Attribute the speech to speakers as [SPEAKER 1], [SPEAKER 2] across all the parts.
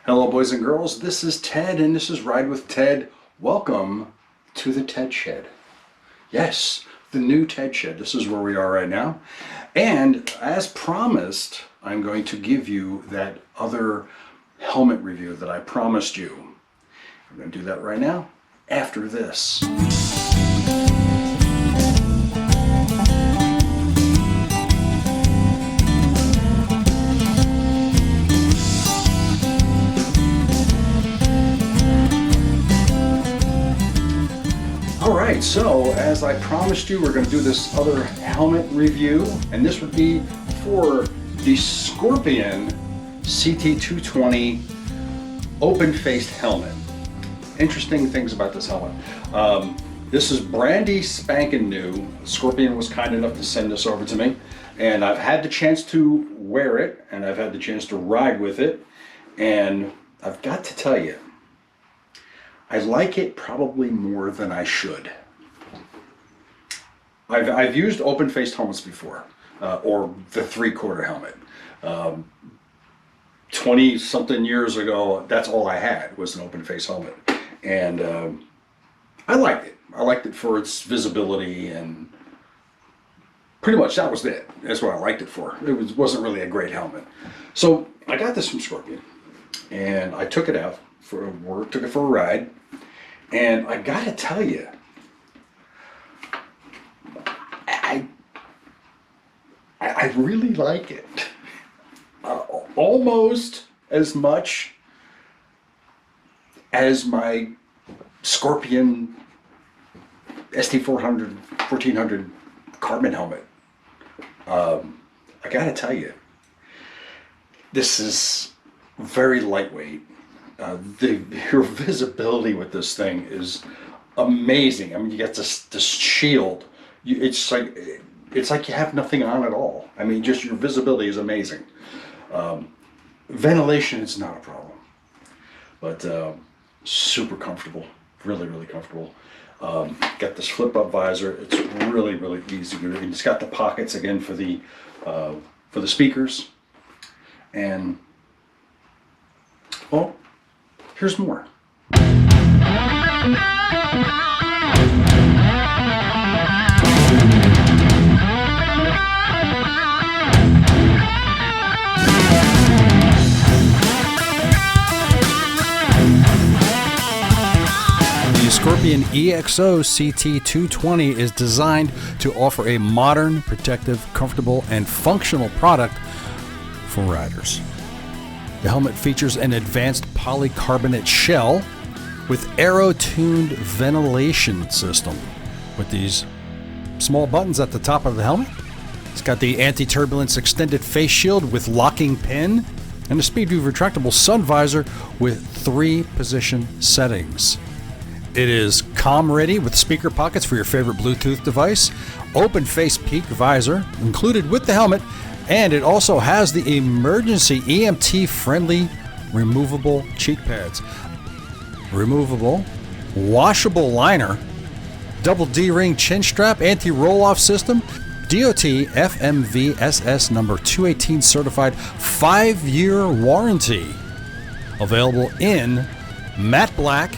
[SPEAKER 1] Hello boys and girls, this is Ted and this is Ride with Ted. Welcome to the Ted Shed. Yes, the new Ted Shed. This is where we are right now. And as promised, I'm going to give you that other helmet review that I promised you. I'm going to do that right now after this. Alright, so as I promised you, we're going to do this other helmet review, and this would be for the Scorpion CT220 open-faced helmet. Interesting things about this helmet. This is brandy spanking new. Scorpion was kind enough to send this over to me, and I've had the chance to wear it, and I've had the chance to ride with it, and I've got to tell you, I like it probably more than I should. I've used open-faced helmets before, or the three-quarter helmet. 20-something years ago, that's all I had was an open-face helmet. And I liked it. I liked it for its visibility, and pretty much that was it. That's what I liked it for. It wasn't really a great helmet. So I got this from Scorpion, and I took it out for work, took it for a ride. And I gotta tell you, I really like it. Almost as much as my Scorpion ST400, 1400 carbon helmet. I gotta tell you, this is very lightweight. Your visibility with this thing is amazing. I mean, you get this shield. It's like you have nothing on at all. I mean, just your visibility is amazing. Ventilation is not a problem, but super comfortable. Really, really comfortable. Got this flip-up visor. It's really, really easy. It's got the pockets again for the speakers, and well. Here's more. The Scorpion EXO CT220 is designed to offer a modern, protective, comfortable, and functional product for riders. The helmet features an advanced polycarbonate shell with aero-tuned ventilation system with these small buttons at the top of the helmet. It's got the anti-turbulence extended face shield with locking pin and a speed view retractable sun visor with 3 position settings. It is comm ready with speaker pockets for your favorite Bluetooth device, open face peak visor included with the helmet, and it also has the emergency EMT-friendly removable cheek pads, removable washable liner, double D-ring chin strap, anti-roll-off system, DOT FMVSS number 218 certified 5-year warranty. Available in matte black,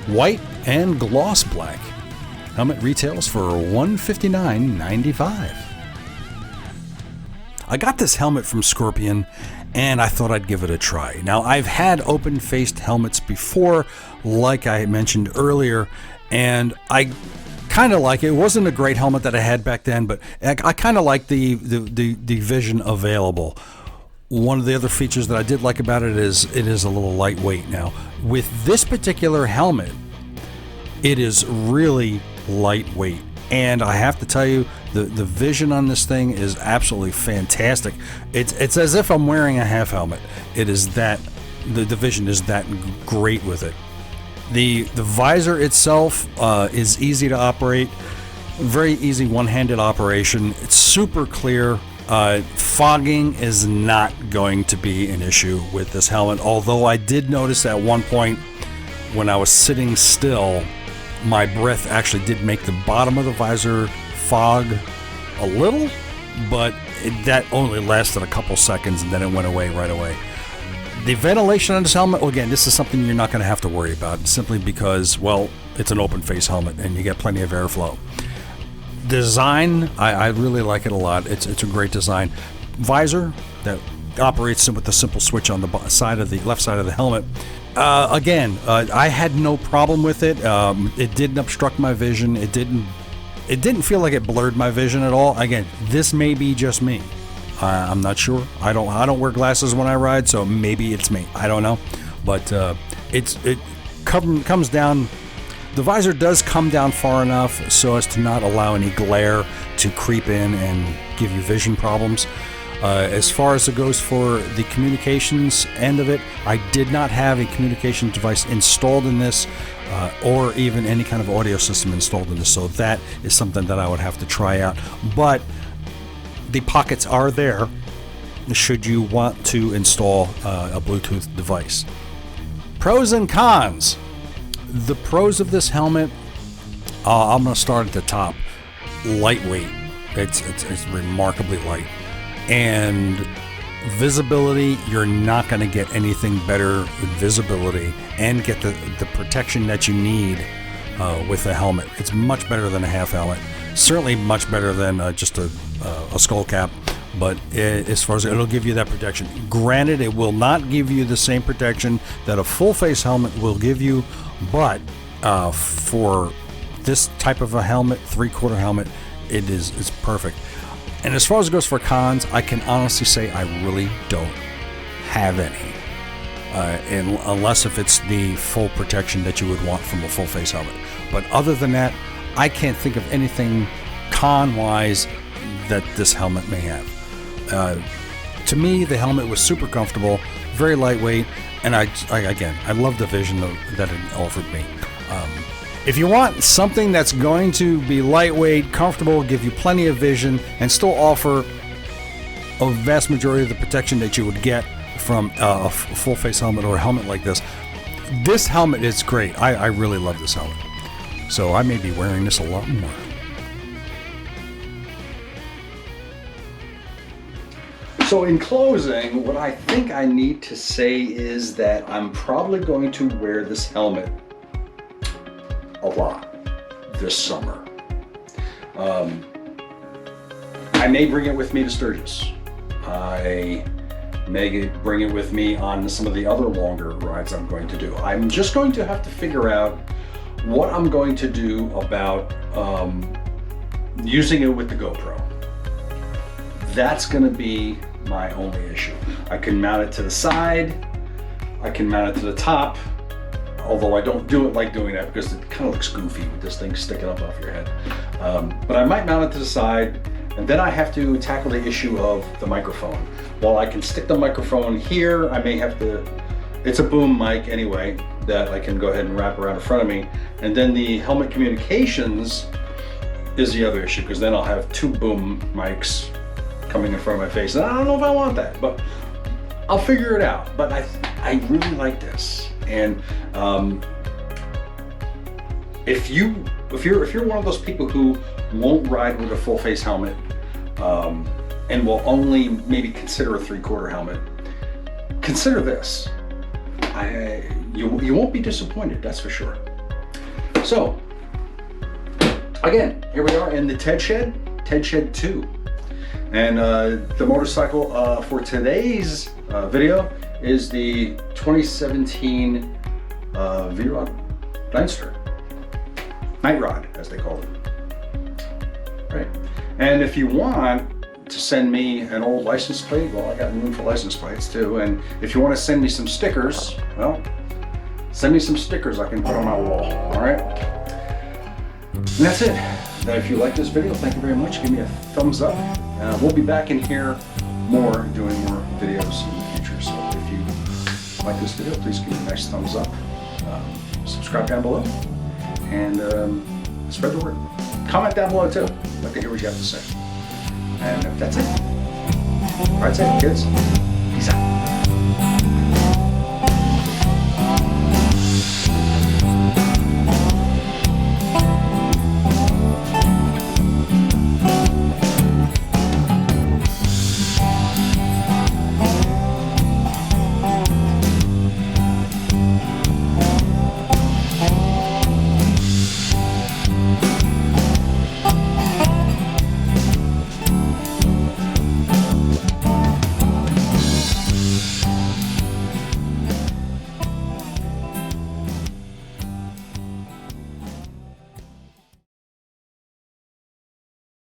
[SPEAKER 1] white, and gloss black. Helmet retails for $159.95. I got this helmet from Scorpion and I thought I'd give it a try. Now, I've had open-faced helmets before, like I mentioned earlier, and I kind of like it. It wasn't a great helmet that I had back then, but I kind of like the vision available. One of the other features that I did like about it is a little lightweight. Now, with this particular helmet, it is really lightweight. And I have to tell you, the vision on this thing is absolutely fantastic. It's as if I'm wearing a half helmet. It is that, the vision is that great with it. The visor itself is easy to operate, very easy one-handed operation. It's super clear. Fogging is not going to be an issue with this helmet, although I did notice at one point when I was sitting still, my breath actually did make the bottom of the visor fog a little. but that only lasted a couple seconds and then it went away right away. The ventilation on this helmet, well, again, this is something you're not going to have to worry about, simply because, well, it's an open face helmet and you get plenty of airflow. Design, I really like it a lot. It's a great design. Visor that operates with a simple switch on the side of the left side of the helmet. Again, I had no problem with it. It didn't obstruct my vision. It didn't feel like it blurred my vision at all. Again, this may be just me. I'm not sure. I don't wear glasses when I ride, so maybe it's me. I don't know, but it comes down. The visor does come down far enough so as to not allow any glare to creep in and give you vision problems. As far as it goes for the communications end of it, I did not have a communication device installed in this, or even any kind of audio system installed in this, so that is something that I would have to try out. But the pockets are there should you want to install a Bluetooth device. Pros and cons. The pros of this helmet, I'm going to start at the top. Lightweight. It's remarkably light. And visibility, you're not going to get anything better with visibility and get the protection that you need with a helmet. It's much better than a half helmet. Certainly much better than just a skull cap, but as far as it'll give you that protection. Granted, it will not give you the same protection that a full face helmet will give you, but for this type of a helmet, 3/4 helmet, it's perfect. And as far as it goes for cons, I can honestly say I really don't have any, unless if it's the full protection that you would want from a full face helmet. But other than that, I can't think of anything con-wise that this helmet may have. To me, the helmet was super comfortable, very lightweight, and I love the vision that it offered me. If you want something that's going to be lightweight, comfortable, give you plenty of vision, and still offer a vast majority of the protection that you would get from a full face helmet or a helmet like this helmet is great. I really love this helmet. So I may be wearing this a lot more. So in closing, what I think I need to say is that I'm probably going to wear this helmet a lot this summer. I may bring it with me to Sturgis. I may bring it with me on some of the other longer rides I'm going to do. I'm just going to have to figure out what I'm going to do about using it with the GoPro. That's going to be my only issue. I can mount it to the side, I can mount it to the top, although I don't like doing that because it kind of looks goofy with this thing sticking up off your head. But I might mount it to the side, and then I have to tackle the issue of the microphone. While I can stick the microphone here, I may have to, it's a boom mic anyway, that I can go ahead and wrap around in front of me. And then the helmet communications is the other issue, because then I'll have two boom mics coming in front of my face. And I don't know if I want that, but I'll figure it out. But I really like this. And if you're one of those people who won't ride with a full face helmet and will only maybe consider a 3/4 helmet, consider this. You won't be disappointed, that's for sure. So again, here we are in the TED Shed 2. And the motorcycle for today's video is the 2017 V-Rod Nightster. Night Rod, as they call it. Right. And if you want to send me an old license plate, well, I got room for license plates too. And if you want to send me some stickers, well, send me some stickers I can put on my wall. All right. And that's it. Now, if you like this video, thank you very much. Give me a thumbs up. We'll be back in here doing more videos in the future. So if you like this video, please give me a nice thumbs up. Subscribe down below, and spread the word. Comment down below too. I'd like to hear what you have to say. And that's it. All right, that's it, kids. Peace out.